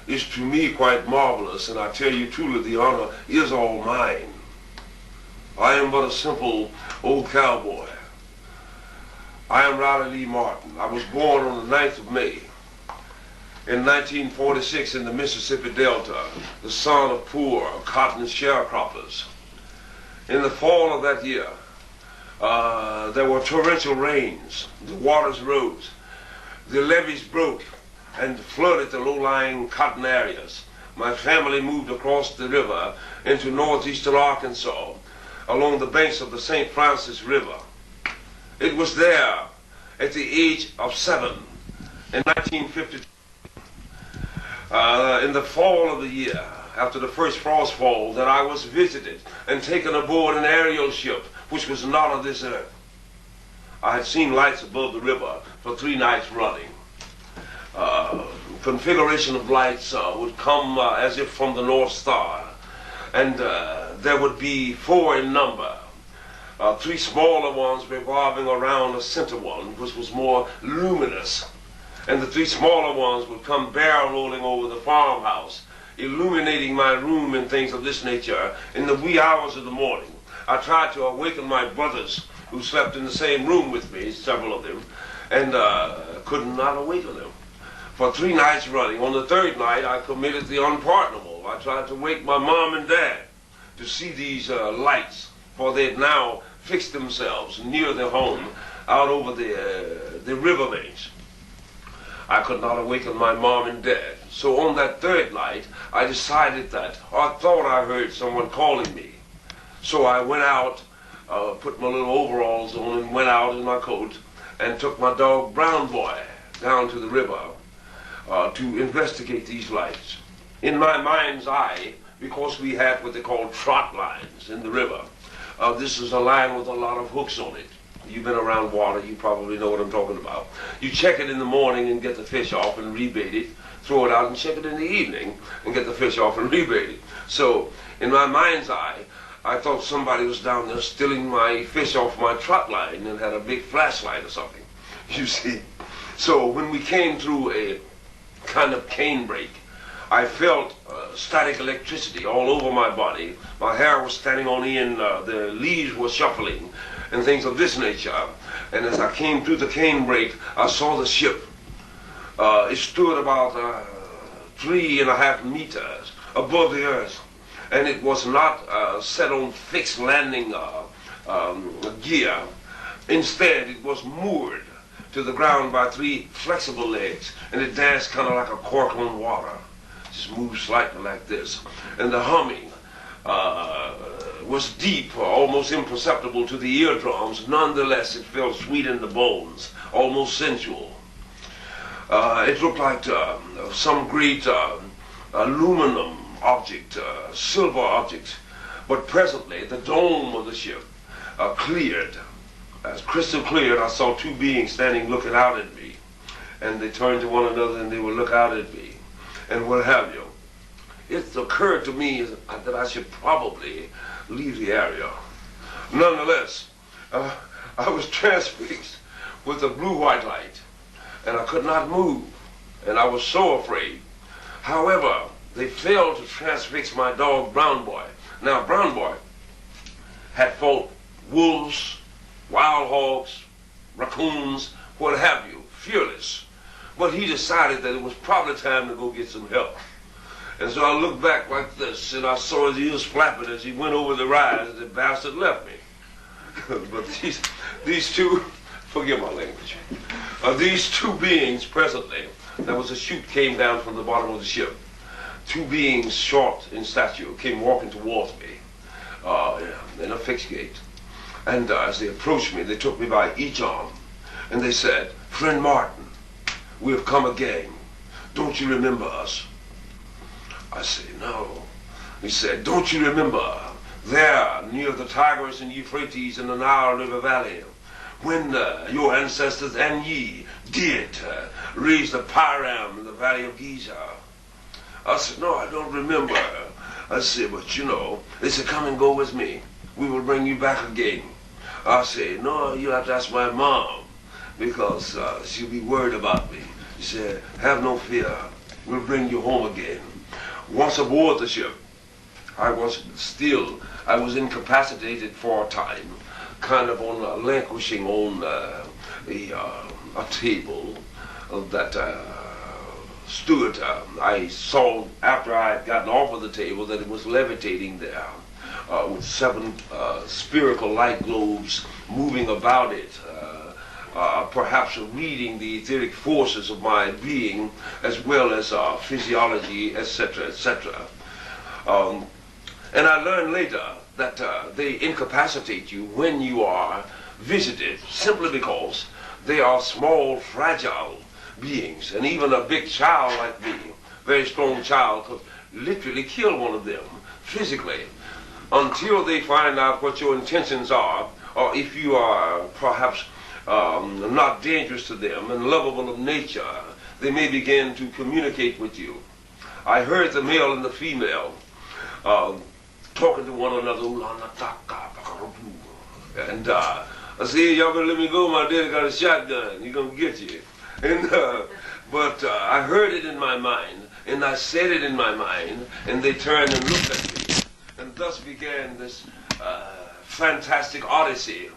is to me quite marvelous, and I tell you truly, the honor is all mine. I am but a simple old cowboy. I am Riley Lee Martin. I was born on the 9th of May in 1946 in the Mississippi Delta, the son of poor cotton sharecroppers. In the fall of that year, there were torrential rains. The waters rose. The levees broke and flooded the low-lying cotton areas. My family moved across the river into northeastern Arkansas along the banks of the St. Francis River. It was there at the age of 7 in 1952. In the fall of the year, after the first frost fall, that I was visited and taken aboard an aerial ship which was not of this earth. I had seen lights above the river for 3 nights running. Configuration of lights would come as if from the North Star, and there would be 4 in number. 3 smaller ones revolving around a center one, which was more luminous. And the 3 smaller ones would come barrel rolling over the farmhouse, illuminating my room and things of this nature in the wee hours of the morning. I tried to awaken my brothers who slept in the same room with me, several of them, and could not awaken them. For 3 nights running, on the 3rd night, I committed the unpardonable. I tried to wake my mom and dad to see these lights, for they had now fixed themselves near their home out over the river banks. I could not awaken my mom and dad. So on that 3rd night, I decided that, I thought I heard someone calling me. So I went out, put my little overalls on and went out in my coat and took my dog Brown Boy down to the river to investigate these lights. In my mind's eye, because we had what they call trot lines in the river. This is a line with a lot of hooks on it. You've been around water, you probably know what I'm talking about. You check it in the morning and get the fish off and rebait it, throw it out and check it in the evening and get the fish off and rebait it. So in my mind's eye, I thought somebody was down there stealing my fish off my trot line and had a big flashlight or something, you see. So when we came through a kind of cane break, I felt static electricity all over my body. My hair was standing on end, the leaves were shuffling and things of this nature. And as I came through the cane break, I saw the ship. It stood about 3.5 meters above the earth. And it was not set on fixed landing gear. Instead, it was moored to the ground by 3 flexible legs, and it danced kind of like a cork on water. Just moved slightly like this. And the humming was deep, almost imperceptible to the eardrums. Nonetheless, it felt sweet in the bones, almost sensual. It looked like some great aluminum object, silver object. But presently, the dome of the ship cleared. As crystal clear, I saw 2 beings standing looking out at me. And they turned to one another and they would look out at me. And what have you. It occurred to me that I should probably leave the area. Nonetheless, I was transfixed with a blue-white light. And I could not move. And I was so afraid. However, they failed to transfix my dog, Brown Boy. Now, Brown Boy had fought wolves, wild hogs, raccoons, what have you, fearless. But he decided that it was probably time to go get some help. And so I looked back like this, and I saw his ears flapping as he went over the rise, and the bastard left me. But these 2, forgive my language, these 2 beings presently, there was a chute came down from the bottom of the ship. 2 beings short in stature came walking towards me in a fixed gait. And as they approached me, they took me by each arm, and they said, "Friend Martin, we have come again. Don't you remember us?" I said, "No." He said, "Don't you remember there near the Tigris and Euphrates in the Nile River Valley, when your ancestors and ye did raise the Pyram in the Valley of Giza?" I said, "No, I don't remember." I said, "But you know," they said, "Come and go with me. We will bring you back again." I said, "No, you have to ask my mom, because she'll be worried about me." She said, "Have no fear. will bring you home again. Once aboard the ship, I was incapacitated for a time, kind of languishing on a table that stood. I saw after I had gotten off of the table that it was levitating there with 7 spherical light globes moving about it, perhaps reading the etheric forces of my being as well as physiology, etc., etc. And I learned later that they incapacitate you when you are visited simply because they are small, fragile beings. And even a big child like me, very strong child, could literally kill one of them physically until they find out what your intentions are, or if you are perhaps not dangerous to them and lovable of nature, they may begin to communicate with you. I heard the male and the female talking to one another, and I said, y'all better let me go, my daddy got a shotgun, he gonna get you. And but I heard it in my mind, and I said it in my mind, and they turned and looked at me, and thus began this fantastic odyssey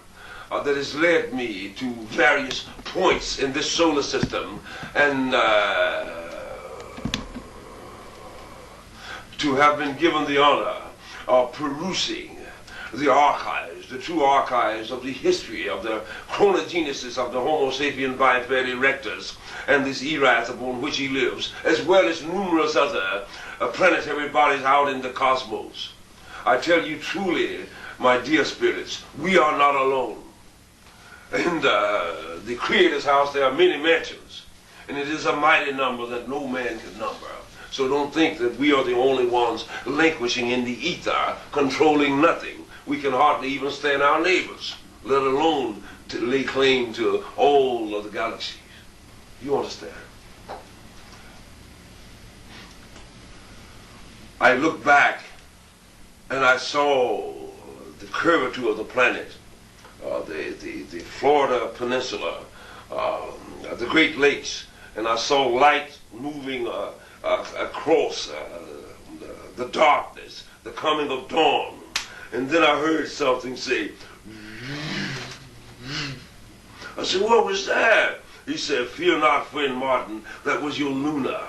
that has led me to various points in this solar system, and to have been given the honor of perusing the archives, the true archives of the history of the chronogenesis of the Homo sapien biped erectus and this Erath upon which he lives, as well as numerous other planetary bodies out in the cosmos. I tell you truly, my dear spirits, we are not alone. In the Creator's house there are many mansions, and it is a mighty number that no man can number. So don't think that we are the only ones languishing in the ether, controlling nothing. We can hardly even stand our neighbors, let alone to lay claim to all of the galaxies. You understand? I looked back and I saw the curvature of the planet, the Florida Peninsula, the Great Lakes, and I saw light moving across the darkness, the coming of dawn. And then I heard something say, I said, what was that? He said, fear not, friend Martin, that was your Luna.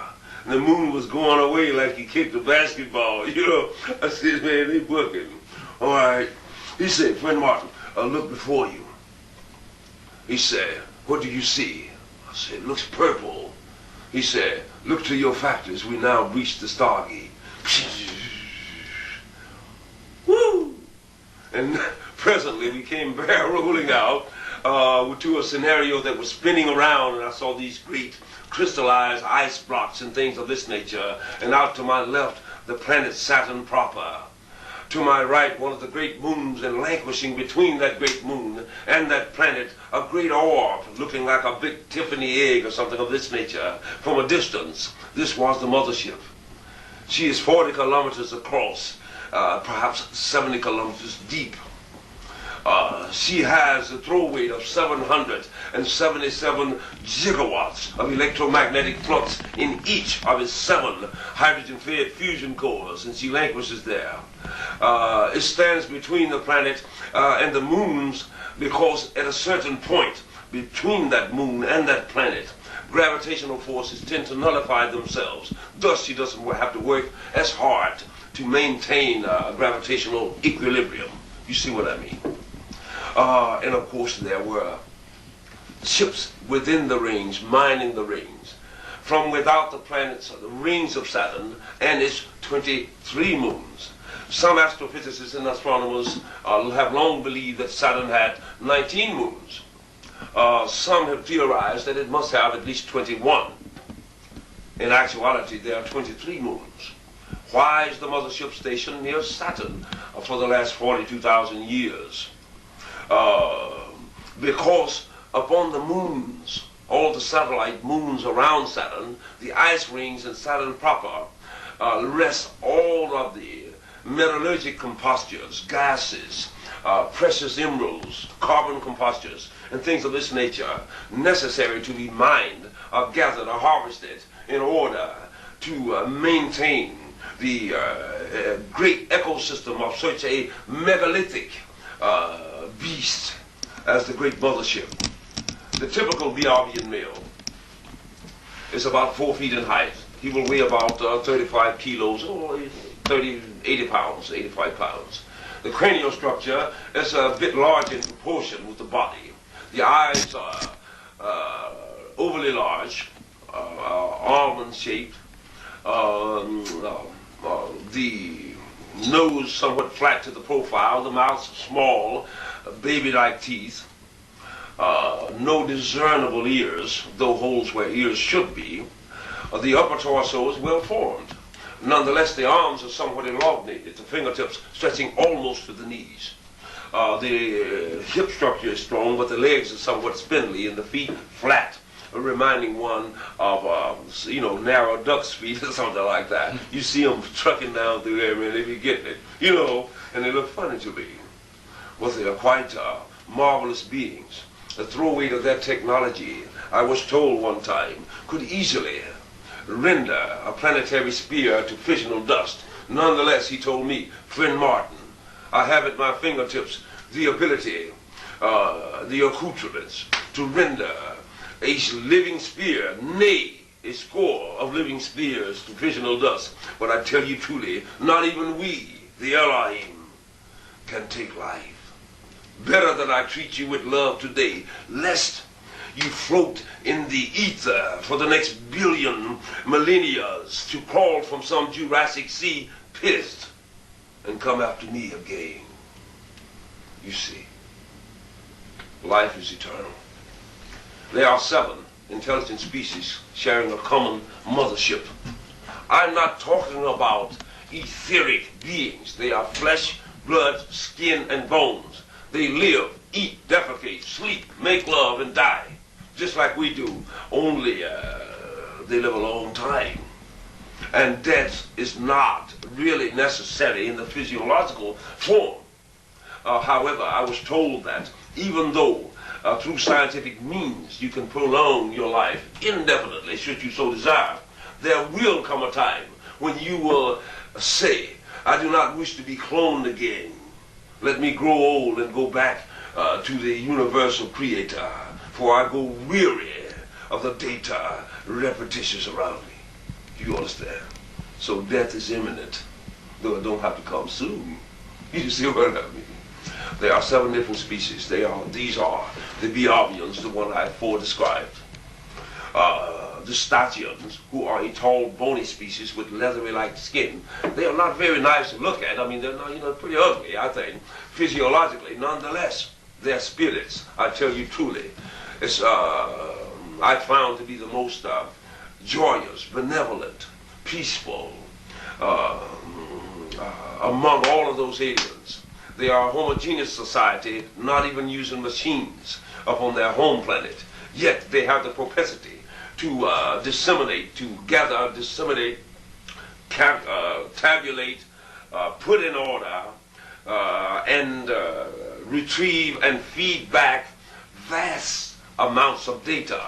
And the moon was going away like he kicked a basketball, you know. I said, man, they booking. All right. He said, friend Martin, look before you. He said, what do you see? I said, it looks purple. He said, look to your factors. We now reached the Stargate. Woo! And presently we came barrel rolling out to a scenario that was spinning around, and I saw these great crystallized ice blocks and things of this nature. And out to my left, the planet Saturn proper. To my right, one of the great moons, and languishing between that great moon and that planet, a great orb looking like a big Tiffany egg or something of this nature from a distance. This was the mothership. She is 40 kilometers across, perhaps 70 kilometers deep. She has a throw weight of 777 gigawatts of electromagnetic flux in each of its 7 hydrogen-fed fusion cores, and she languishes there. It stands between the planet and the moons because at a certain point between that moon and that planet, gravitational forces tend to nullify themselves. Thus, she doesn't have to work as hard to maintain gravitational equilibrium. You see what I mean? And of course, there were ships within the rings, mining the rings, from without the planets, the rings of Saturn, and its 23 moons. Some astrophysicists and astronomers have long believed that Saturn had 19 moons. Some have theorized that it must have at least 21. In actuality, there are 23 moons. Why is the mothership stationed near Saturn for the last 42,000 years? Because upon the moons, all the satellite moons around Saturn, the ice rings in Saturn proper, rest all of the metallurgic compostures, gases, precious emeralds, carbon compostures, and things of this nature necessary to be mined or gathered or harvested in order to maintain the great ecosystem of such a megalithic beast as the great mothership. The typical Biavian male is about 4 feet in height. He will weigh about 35 kilos or 80 pounds, 85 pounds. The cranial structure is a bit large in proportion with the body. The eyes are overly large, almond-shaped. The nose somewhat flat to the profile. The mouth small, baby-like teeth. No discernible ears, though holes where ears should be. The upper torso is well formed. Nonetheless, the arms are somewhat elongated, the fingertips stretching almost to the knees. The hip structure is strong, but the legs are somewhat spindly and the feet flat, reminding one of, narrow duck's feet or something like that. You see them trucking down through there, man, they be getting it, and they look funny to me. Well, they are quite marvelous beings. The throwaway of that technology, I was told one time, could easily render a planetary spear to fissional dust. Nonetheless, he told me, friend Martin, I have at my fingertips the ability, the accoutrements to render a living spear, nay, a score of living spears to fissional dust. But I tell you truly, not even we, the Elohim, can take life. Better that I treat you with love today, lest you float in the ether for the next billion millennias to crawl from some Jurassic Sea pit and come after me again. You see, life is eternal. There are 7 intelligent species sharing a common mothership. I'm not talking about etheric beings. They are flesh, blood, skin, and bones. They live, eat, defecate, sleep, make love, and die, just like we do, only they live a long time. And death is not really necessary in the physiological form. However, I was told that even though through scientific means you can prolong your life indefinitely, should you so desire, there will come a time when you will say, I do not wish to be cloned again. Let me grow old and go back to the universal creator, for I go weary of the data repetitious around me. Do you understand? So death is imminent, though it don't have to come soon. You see what I mean? There are 7 different species. These are the Biavians, the one I have described. The Statians, who are a tall, bony species with leathery-like skin. They are not very nice to look at. I mean, they're not, pretty ugly, I think, physiologically. Nonetheless, their spirits, I tell you truly, it's I found to be the most joyous, benevolent, peaceful among all of those aliens. They are a homogeneous society, not even using machines upon their home planet. Yet they have the propensity to disseminate, to gather, disseminate, tabulate, put in order, and retrieve and feed back vast amounts of data.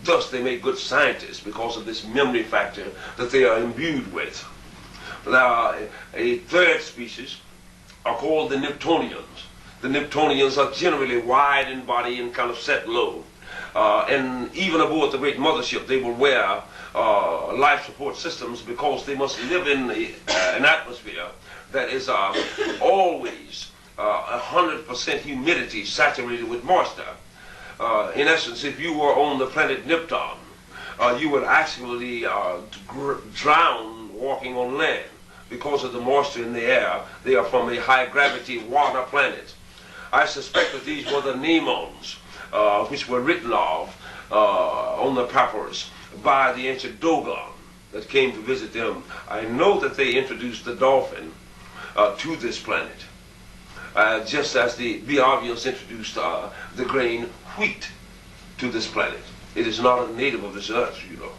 Thus they make good scientists because of this memory factor that they are imbued with. Now, a 3rd species are called the Niptonians. The Niptonians are generally wide in body and kind of set low. And even aboard the great mothership, they will wear life support systems because they must live in an atmosphere that is always 100% humidity saturated with moisture. In essence, if you were on the planet Nipton, you would actually drown walking on land because of the moisture in the air. They are from a high-gravity water planet. I suspect that these were the Nemons, which were written of on the papyrus by the ancient Dogon that came to visit them. I know that they introduced the dolphin to this planet, just as the Biavians introduced the grain wheat to this planet. It is not a native of this earth, you know.